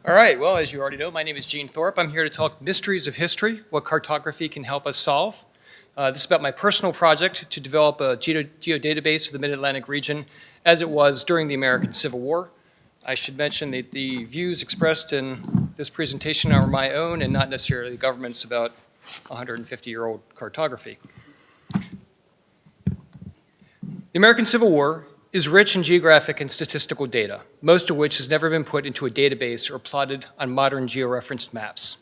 All right, well, as you already know, my name is Gene Thorp. I'm here to talk mysteries of history, what cartography can help us solve. This is about my personal project to develop a geodatabase of the Mid-Atlantic region as it was during the American Civil War. I should mention that the views expressed in this presentation are my own and not necessarily the government's about 150-year-old cartography. The American Civil War is rich in geographic and statistical data, most of which has never been put into a database or plotted on modern georeferenced maps.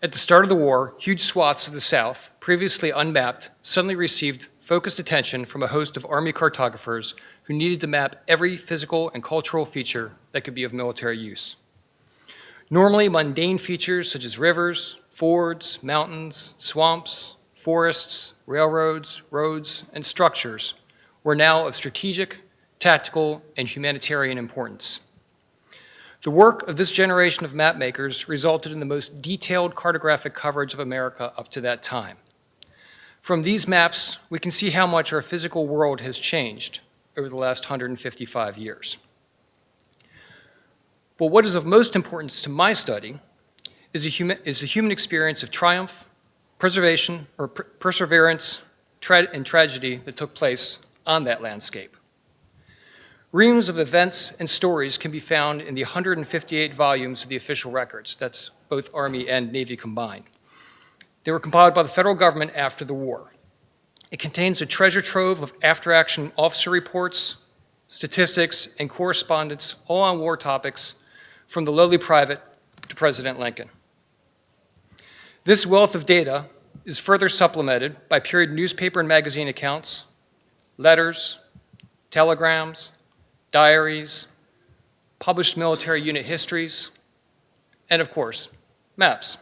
At the start of the war, huge swaths of the South, previously unmapped, suddenly received focused attention from a host of Army cartographers who needed to map every physical and cultural feature that could be of military use. Normally mundane features such as rivers, fords, mountains, swamps, forests, railroads, roads, and structures were now of strategic, tactical, and humanitarian importance. The work of this generation of map makers resulted in the most detailed cartographic coverage of America up to that time. From these maps, we can see how much our physical world has changed over the last 155 years. But what is of most importance to my study is the human experience of triumph, preservation, or perseverance, and tragedy that took place on that landscape. Reams of events and stories can be found in the 158 volumes of the official records. That's both Army and Navy combined. They were compiled by the federal government after the war. It contains a treasure trove of after-action officer reports, statistics, and correspondence, all on war topics, from the lowly private to President Lincoln. This wealth of data is further supplemented by period newspaper and magazine accounts, letters, telegrams, diaries, published military unit histories, and of course, maps.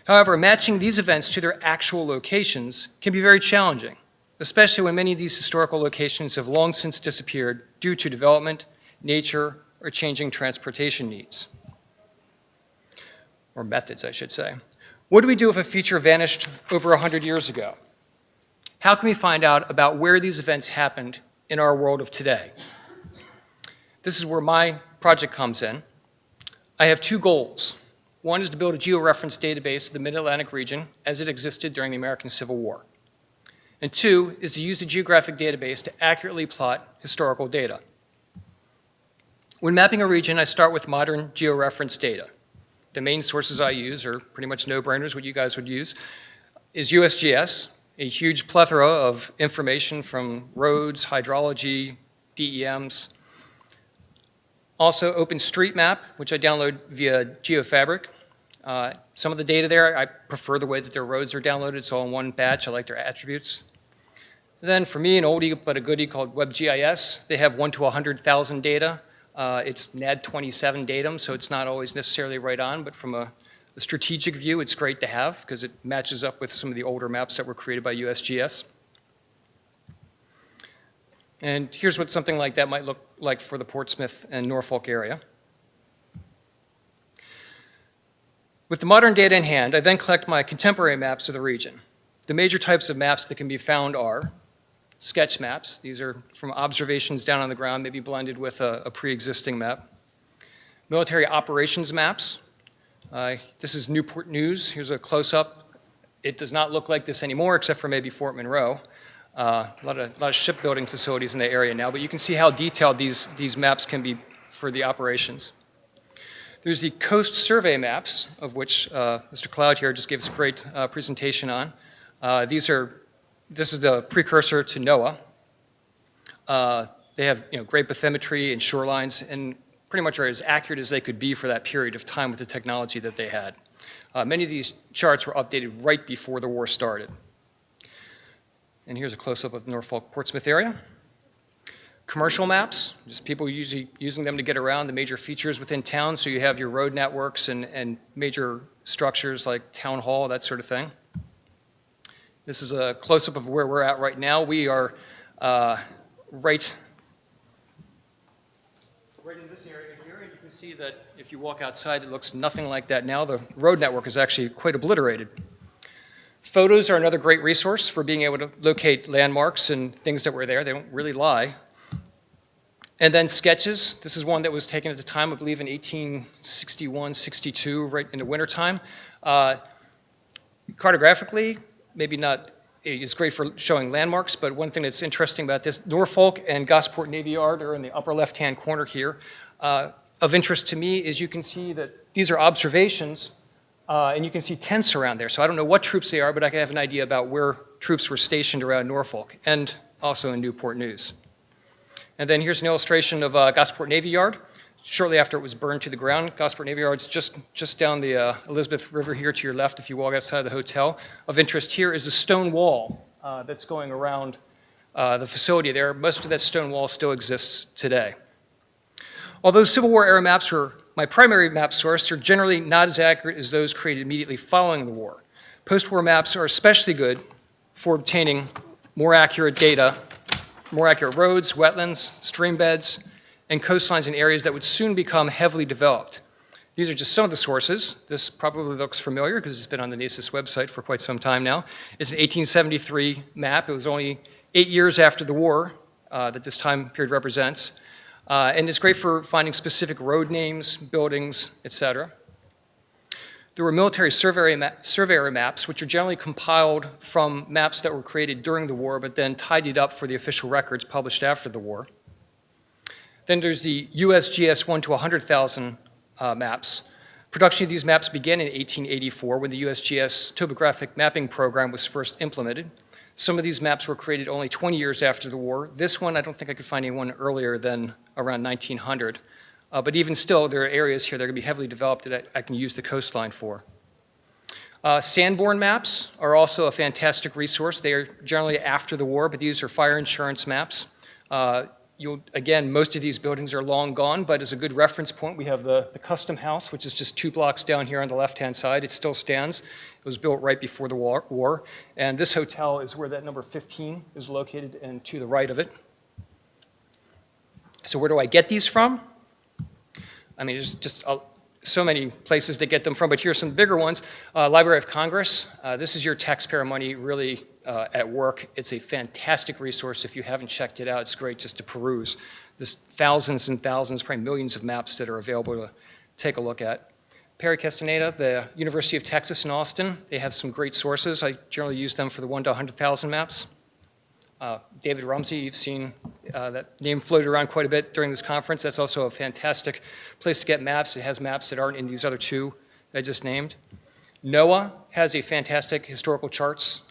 However, matching these events to their actual locations can be very challenging, especially when many of these historical locations have long since disappeared due to development, nature, or changing transportation needs. Or methods, I should say. What do we do if a feature vanished over 100 years ago? How can we find out about where these events happened in our world of today? This is where my project comes in. I have two goals. One is to build a georeferenced database of the Mid-Atlantic region as it existed during the American Civil War. And two is to use the geographic database to accurately plot historical data. When mapping a region, I start with modern georeferenced data. The main sources I use are pretty much no-brainers, what you guys would use, is USGS, a huge plethora of information from roads, hydrology, DEMs. Also OpenStreetMap, which I download via GeoFabric. Some of the data there, I prefer the way that their roads are downloaded. It's all in one batch. I like their attributes. Then for me, an oldie but a goodie called WebGIS. They have 1 to 100,000 data. It's NAD 27 datum, so it's not always necessarily right on, but from a strategic view, it's great to have because it matches up with some of the older maps that were created by USGS. And here's what something like that might look like for the Portsmouth and Norfolk area. With the modern data in hand, I then collect my contemporary maps of the region. The major types of maps that can be found are sketch maps. These are from observations down on the ground, maybe blended with a pre-existing map. Military operations maps. This is Newport News. Here's a close-up. It does not look like this anymore, except for maybe Fort Monroe. A lot of shipbuilding facilities in the area now, but you can see how detailed these maps can be for the operations. There's the coast survey maps, of which Mr. Cloud here just gave us a great presentation on. This is the precursor to NOAA. They have great bathymetry and shorelines, and pretty much are as accurate as they could be for that period of time with the technology that they had. Many of these charts were updated right before the war started. And here's a close-up of the Norfolk Portsmouth area. Commercial maps, just people usually using them to get around the major features within town, so you have your road networks and major structures like town hall, that sort of thing. This is a close-up of where we're at right now. We are right in this area here, and you can see that if you walk outside, it looks nothing like that now. The road network is actually quite obliterated. Photos are another great resource for being able to locate landmarks and things that were there. They don't really lie. And then sketches. This is one that was taken at the time, I believe in 1861, 62, right in the wintertime. Cartographically, maybe not, it's great for showing landmarks, but one thing that's interesting about this, Norfolk and Gosport Navy Yard are in the upper left-hand corner here. Of interest to me is you can see that these are observations, and you can see tents around there. So I don't know what troops they are, but I can have an idea about where troops were stationed around Norfolk, and also in Newport News. And then here's an illustration of Gosport Navy Yard. Shortly after it was burned to the ground, Gosport Navy Yard's just down the Elizabeth River here to your left if you walk outside the hotel. Of interest here is a stone wall that's going around the facility there. Most of that stone wall still exists today. Although Civil War era maps were my primary map source, they're generally not as accurate as those created immediately following the war. Post-war maps are especially good for obtaining more accurate data, more accurate roads, wetlands, stream beds, and coastlines in areas that would soon become heavily developed. These are just some of the sources. This probably looks familiar because it's been on the NACIS website for quite some time now. It's an 1873 map. It was only 8 years after the war that this time period represents. And it's great for finding specific road names, buildings, etc. There were military surveyor maps, which are generally compiled from maps that were created during the war, but then tidied up for the official records published after the war. Then there's the USGS 1 to 100,000 maps. Production of these maps began in 1884 when the USGS topographic mapping program was first implemented. Some of these maps were created only 20 years after the war. This one, I don't think I could find anyone earlier than around 1900. But even still, there are areas here that are going to be heavily developed that I can use the coastline for. Sanborn maps are also a fantastic resource. They are generally after the war, but these are fire insurance maps. Again, most of these buildings are long gone, but as a good reference point, we have the Custom House, which is just 2 blocks down here on the left-hand side. It still stands. It was built right before the war. And this hotel is where that number 15 is located, and to the right of it. So where do I get these from? I mean, there's just so many places to get them from, but here are some bigger ones. Library of Congress. This is your taxpayer money really at work. It's a fantastic resource. If you haven't checked it out, it's great just to peruse. There's thousands and thousands, probably millions of maps that are available to take a look at. Perry Castaneda, the University of Texas in Austin, they have some great sources. I generally use them for the 1 to 100,000 maps. David Rumsey, you've seen that name floated around quite a bit during this conference. That's also a fantastic place to get maps. It has maps that aren't in these other 2 that I just named. NOAA has a fantastic historical charts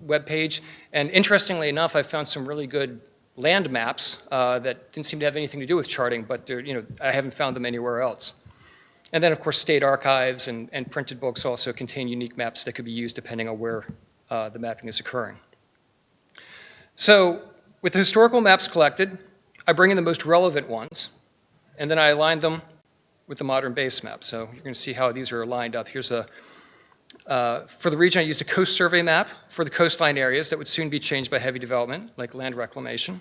webpage. And interestingly enough, I found some really good land maps that didn't seem to have anything to do with charting, but I haven't found them anywhere else. And then, of course, state archives and printed books also contain unique maps that could be used depending on where the mapping is occurring. So with the historical maps collected, I bring in the most relevant ones, and then I align them with the modern base map. So you're going to see how these are lined up. Here's for the region, I used a coast survey map for the coastline areas that would soon be changed by heavy development, like land reclamation.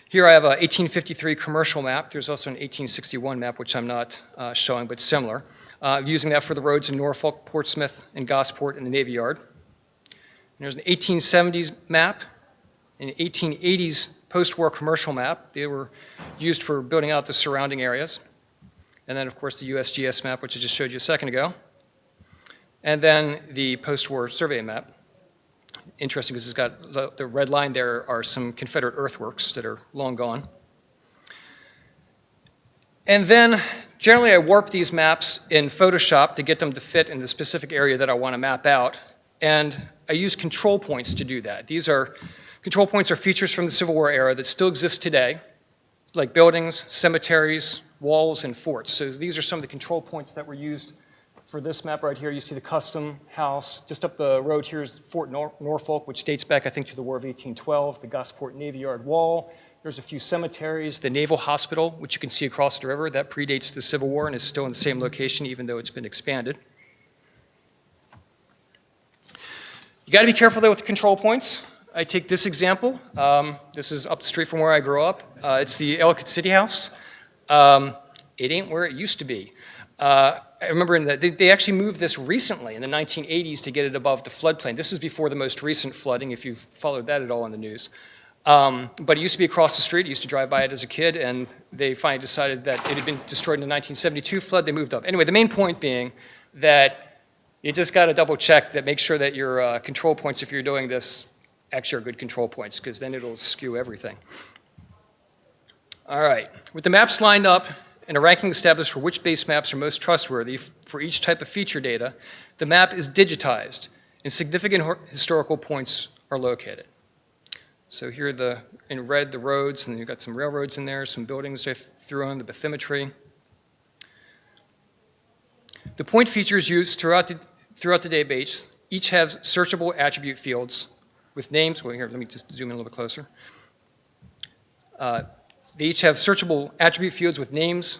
Here I have a 1853 commercial map. There's also an 1861 map, which I'm not showing, but similar. Using that for the roads in Norfolk, Portsmouth, and Gosport, and the Navy Yard. And there's an 1870s map, an 1880s post-war commercial map. They were used for building out the surrounding areas. And then, of course, the USGS map, which I just showed you a second ago. And then the post-war survey map. Interesting because it's got the red line there are some Confederate earthworks that are long gone. And then, generally, I warp these maps in Photoshop to get them to fit in the specific area that I want to map out. And I use control points to do that. Control points are features from the Civil War era that still exist today, like buildings, cemeteries, walls, and forts. So these are some of the control points that were used for this map right here. You see the Custom House. Just up the road here is Fort Norfolk, which dates back, I think, to the War of 1812, the Gosport Navy Yard wall. There's a few cemeteries, the Naval Hospital, which you can see across the river. That predates the Civil War and is still in the same location, even though it's been expanded. You got to be careful, though, with the control points. I take this example. This is up the street from where I grew up. It's the Ellicott City House. It ain't where it used to be. I remember they actually moved this recently in the 1980s to get it above the floodplain. This is before the most recent flooding, if you've followed that at all in the news. But it used to be across the street. I used to drive by it as a kid, and they finally decided that it had been destroyed in the 1972 flood. They moved up. Anyway, the main point being that you just got to double check that, make sure that your control points, if you're doing this, actually are good control points, because then it'll skew everything. All right, with the maps lined up and a ranking established for which base maps are most trustworthy for each type of feature data, the map is digitized and significant historical points are located. So here in red, the roads, and you've got some railroads in there, some buildings they threw on, the bathymetry. The point features used throughout the database each have searchable attribute fields with names. Well, here, let me just zoom in a little bit closer. They each have searchable attribute fields with names,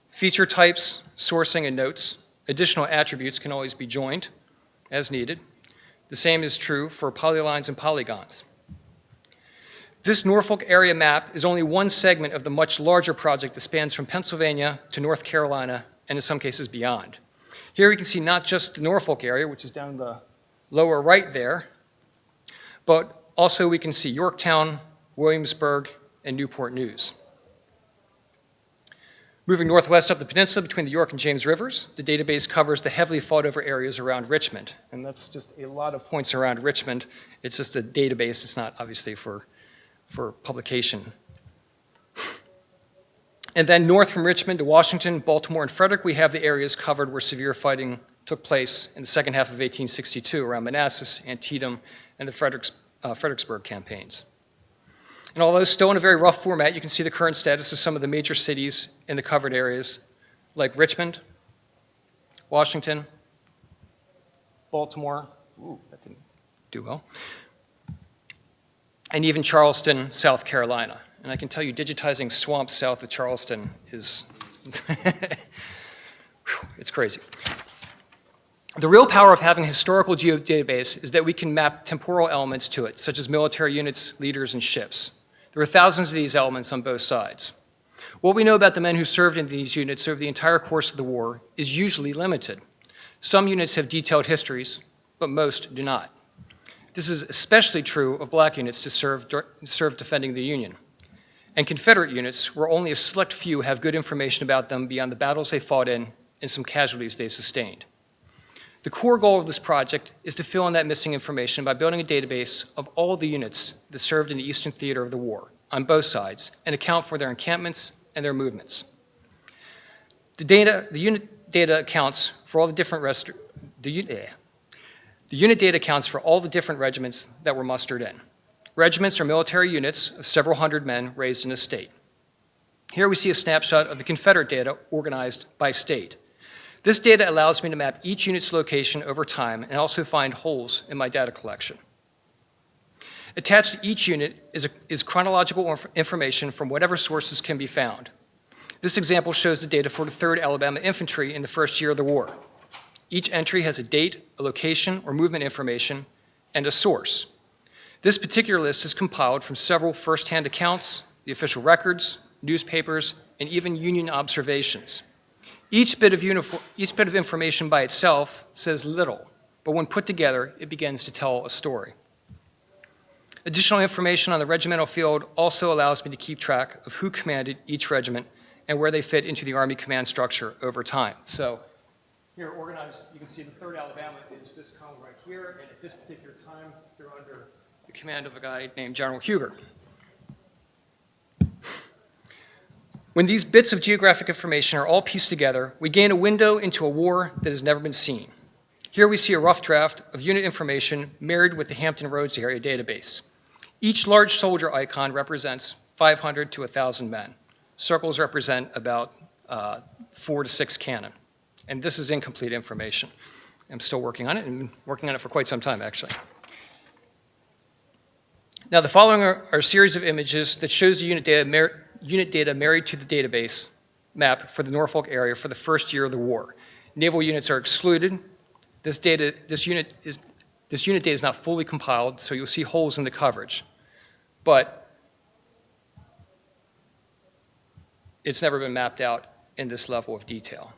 feature types, sourcing, and notes. Additional attributes can always be joined as needed. The same is true for polylines and polygons. This Norfolk area map is only one segment of the much larger project that spans from Pennsylvania to North Carolina, and in some cases beyond. Here we can see not just the Norfolk area, which is down the lower right there, but also we can see Yorktown, Williamsburg, and Newport News. Moving northwest up the peninsula between the York and James Rivers, the database covers the heavily fought-over areas around Richmond. And that's just a lot of points around Richmond. It's just a database. It's not obviously for publication. And then north from Richmond to Washington, Baltimore, and Frederick, we have the areas covered where severe fighting took place in the second half of 1862 around Manassas, Antietam, and the Fredericksburg campaigns. And although still in a very rough format, you can see the current status of some of the major cities in the covered areas, like Richmond, Washington, Baltimore, ooh, that didn't do well, and even Charleston, South Carolina. And I can tell you, digitizing swamps south of Charleston is, it's crazy. The real power of having a historical geodatabase is that we can map temporal elements to it, such as military units, leaders, and ships. There are thousands of these elements on both sides. What we know about the men who served in these units over the entire course of the war is usually limited. Some units have detailed histories, but most do not. This is especially true of black units to serve defending the Union. And Confederate units, where only a select few have good information about them beyond the battles they fought in and some casualties they sustained. The core goal of this project is to fill in that missing information by building a database of all the units that served in the Eastern Theater of the war on both sides and account for their encampments and their movements. The unit data accounts for all the different regiments that were mustered in. Regiments are military units of several hundred men raised in a state. Here we see a snapshot of the Confederate data organized by state. This data allows me to map each unit's location over time and also find holes in my data collection. Attached to each unit is chronological information from whatever sources can be found. This example shows the data for the 3rd Alabama Infantry in the first year of the war. Each entry has a date, a location, or movement information, and a source. This particular list is compiled from several first-hand accounts, the official records, newspapers, and even Union observations. Each bit of information by itself says little, but when put together, it begins to tell a story. Additional information on the regimental field also allows me to keep track of who commanded each regiment and where they fit into the Army command structure over time. So here organized, you can see the 3rd Alabama is this column right here, and at this particular time, they're under the command of a guy named General Huger. When these bits of geographic information are all pieced together, we gain a window into a war that has never been seen. Here we see a rough draft of unit information married with the Hampton Roads area database. Each large soldier icon represents 500 to 1,000 men. Circles represent about 4 to 6 cannon. And this is incomplete information. I'm still working on it, and been working on it for quite some time, actually. Now, the following are a series of images that shows the unit data married to the database map for the Norfolk area for the first year of the war. Naval units are excluded. This unit data is not fully compiled, so you'll see holes in the coverage. But it's never been mapped out in this level of detail.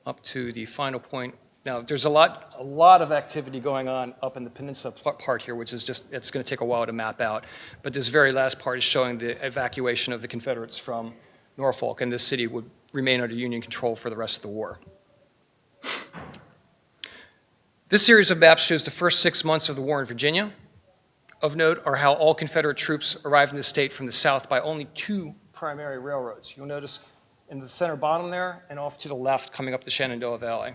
up to the final point. Now, there's a lot of activity going on up in the peninsula part here, which is just, it's going to take a while to map out. But this very last part is showing the evacuation of the Confederates from Norfolk, and this city would remain under Union control for the rest of the war. This series of maps shows the first 6 months of the war in Virginia. Of note are how all Confederate troops arrived in the state from the south by only 2 primary railroads. You'll notice in the center bottom there and off to the left coming up the Shenandoah Valley.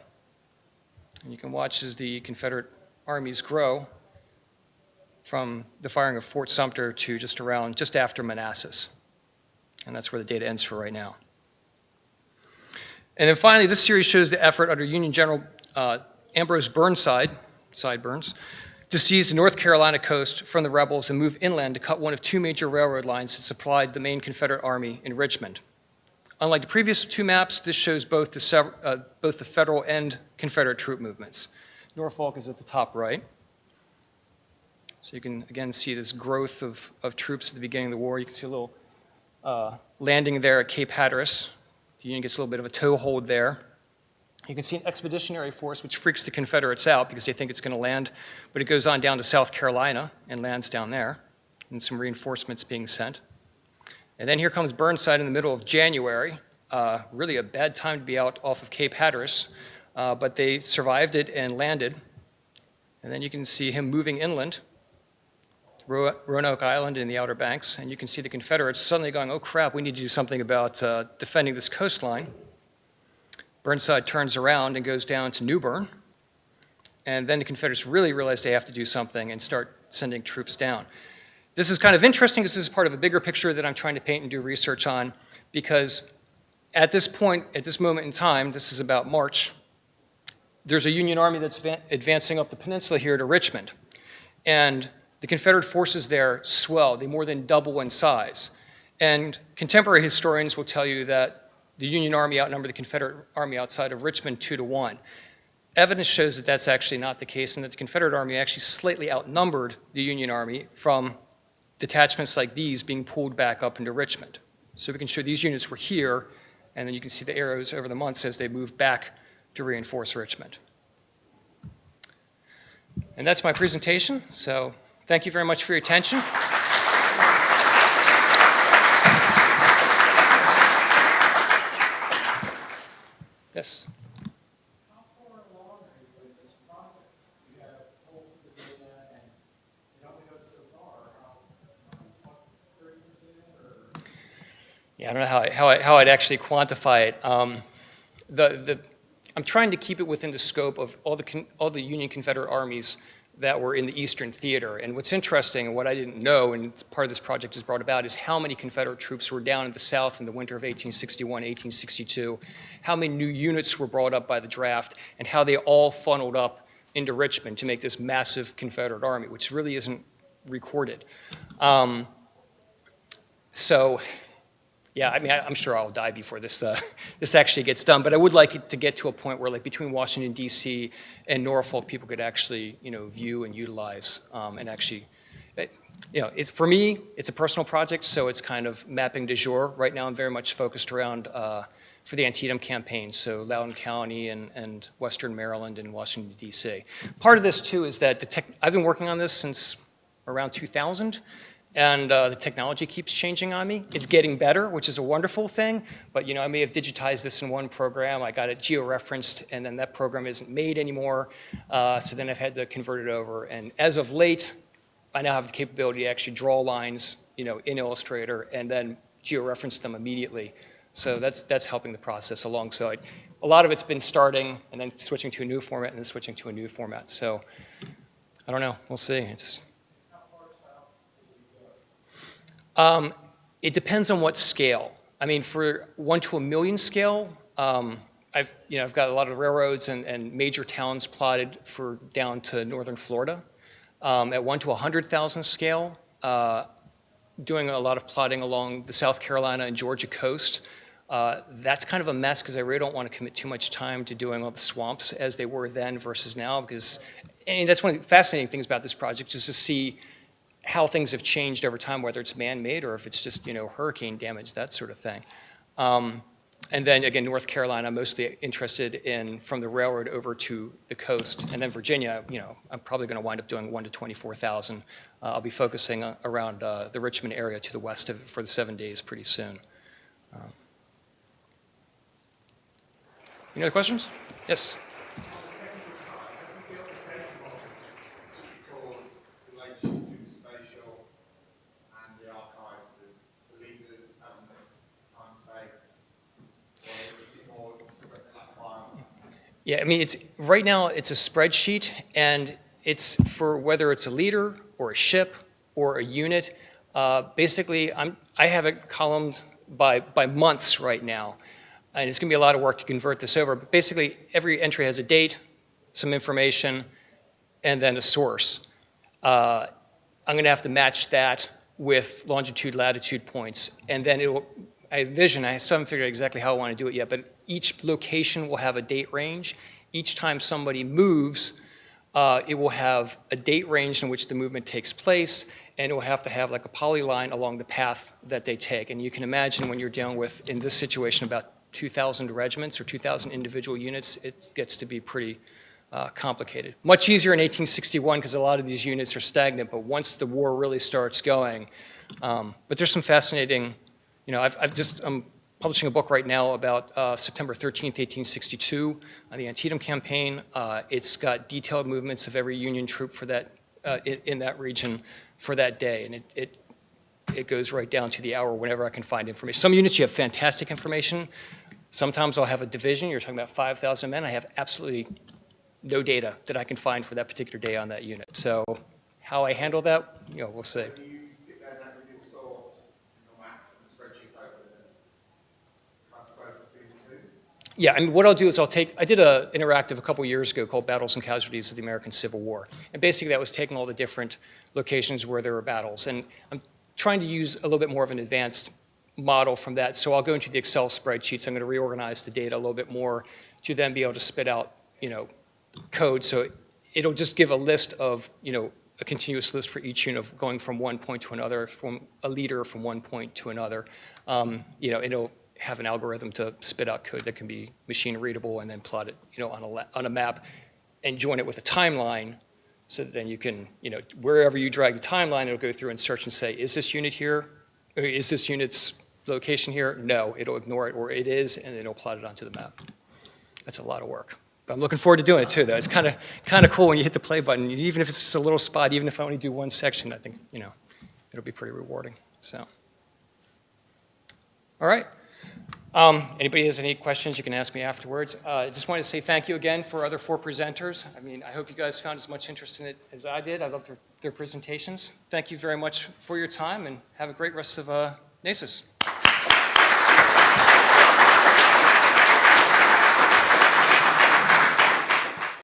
And you can watch as the Confederate armies grow from the firing of Fort Sumter to just after Manassas. And that's where the data ends for right now. And then finally, this series shows the effort under Union General Ambrose Burnside, sideburns, to seize the North Carolina coast from the rebels and move inland to cut one of 2 major railroad lines that supplied the main Confederate army in Richmond. Unlike the previous 2 maps, this shows both the federal and Confederate troop movements. Norfolk is at the top right. So you can, again, see this growth of troops at the beginning of the war. You can see a little landing there at Cape Hatteras. The Union gets a little bit of a toehold there. You can see an expeditionary force which freaks the Confederates out because they think it's going to land, but it goes on down to South Carolina and lands down there, and some reinforcements being sent. And then here comes Burnside in the middle of January. Really a bad time to be out off of Cape Hatteras, but they survived it and landed. And then you can see him moving inland, Roanoke Island in the Outer Banks, and you can see the Confederates suddenly going, oh crap, we need to do something about defending this coastline. Burnside turns around and goes down to New Bern, and then the Confederates really realize they have to do something and start sending troops down. This is kind of interesting because this is part of a bigger picture that I'm trying to paint and do research on, because at this point, at this moment in time, this is about March, there's a Union army that's advancing up the peninsula here to Richmond, and the Confederate forces there swell. They more than double in size. And contemporary historians will tell you that the Union Army outnumbered the Confederate Army outside of Richmond 2-1. Evidence shows that that's actually not the case, and that the Confederate Army actually slightly outnumbered the Union Army from detachments like these being pulled back up into Richmond. So we can show these units were here, and then you can see the arrows over the months as they move back to reinforce Richmond. And that's my presentation, so thank you very much for your attention. Yes. How far along are you in this process? You have pulled the data and it only goes so far. How 30% or? Yeah, I don't know how I'd actually quantify it. I'm trying to keep it within the scope of all the Union Confederate armies that were in the Eastern Theater. And what's interesting, and what I didn't know, and part of this project is brought about, is how many Confederate troops were down in the South in the winter of 1861, 1862, how many new units were brought up by the draft, and how they all funneled up into Richmond to make this massive Confederate army, which really isn't recorded. So, yeah, I mean, I'm sure I'll die before this this actually gets done. But I would like it to get to a point where, like, between Washington D.C. and Norfolk, people could actually, view and utilize and actually, for me, it's a personal project, so it's kind of mapping du jour. Right now, I'm very much focused around for the Antietam campaign, so Loudoun County and Western Maryland and Washington D.C. Part of this too is that I've been working on this since around 2000. And the technology keeps changing on me. It's getting better, which is a wonderful thing. But I may have digitized this in one program. I got it georeferenced, and then that program isn't made anymore. So then I've had to convert it over. And as of late, I now have the capability to actually draw lines, in Illustrator, and then georeference them immediately. So that's helping the process along. So a lot of it's been starting, and then switching to a new format, and then switching to a new format. So I don't know. We'll see. It depends on what scale. I mean, for 1 to 1 million scale, I've got a lot of railroads and major towns plotted for down to northern Florida. At 1 to 100,000 scale, doing a lot of plotting along the South Carolina and Georgia coast. That's kind of a mess because I really don't want to commit too much time to doing all the swamps as they were then versus now, because, and that's one of the fascinating things about this project, is to see how things have changed over time, whether it's man-made or if it's just, hurricane damage, that sort of thing. And then again, North Carolina, I'm mostly interested in from the railroad over to the coast. And then Virginia, I'm probably going to wind up doing 1 to 24,000. I'll be focusing around the Richmond area to the west of it for the 7 days pretty soon. Any other questions? Yes? On the technical side, have you built a data model to record the relationship between spatial and the archive, the leaders and the time space, or is it more sort of like file? Yeah, I mean, right now it's a spreadsheet, and it's for whether it's a leader or a ship or a unit. Basically, I have it columned by months right now. And it's going to be a lot of work to convert this over. But basically, every entry has a date, some information, and then a source. I'm going to have to match that with longitude, latitude points. And then I still haven't figured out exactly how I want to do it yet, but each location will have a date range. Each time somebody moves, it will have a date range in which the movement takes place, and it will have to have like a polyline along the path that they take. And you can imagine when you're dealing with, in this situation, about 2,000 regiments or 2,000 individual units, it gets to be pretty complicated. Much easier in 1861 because a lot of these units are stagnant, but once the war really starts going, but there's some fascinating, I'm publishing a book right now about September 13th, 1862, on the Antietam campaign. It's got detailed movements of every Union troop for that in that region for that day, and it goes right down to the hour whenever I can find information. Some units you have fantastic information. Sometimes I'll have a division, you're talking about 5,000 men, I have absolutely no data that I can find for that particular day on that unit. So how I handle that, we'll see. Do you sit down with your source and your map and the spreadsheet open and transpose between the two? Yeah, I mean, what I'll do is I did an interactive a couple years ago called Battles and Casualties of the American Civil War. And basically that was taking all the different locations where there were battles. And I'm trying to use a little bit more of an advanced model from that. So I'll go into the Excel spreadsheets. I'm going to reorganize the data a little bit more to then be able to spit out, code. So it'll just give a list of, a continuous list for each unit of going from one point to another, from a leader from one point to another. It'll have an algorithm to spit out code that can be machine readable and then plot it, on a map and join it with a timeline. So that then you can, wherever you drag the timeline, it'll go through and search and say, is this unit here? Or is this unit's location here? No, it'll ignore it, or it is, and it'll plot it onto the map. That's a lot of work. But I'm looking forward to doing it too, though. It's kind of cool when you hit the play button. Even if it's just a little spot, even if I only do one section, I think, it'll be pretty rewarding. So, all right. Anybody has any questions, you can ask me afterwards. I just wanted to say thank you again for other 4 presenters. I mean, I hope you guys found as much interest in it as I did. I loved their presentations. Thank you very much for your time, and have a great rest of NACIS.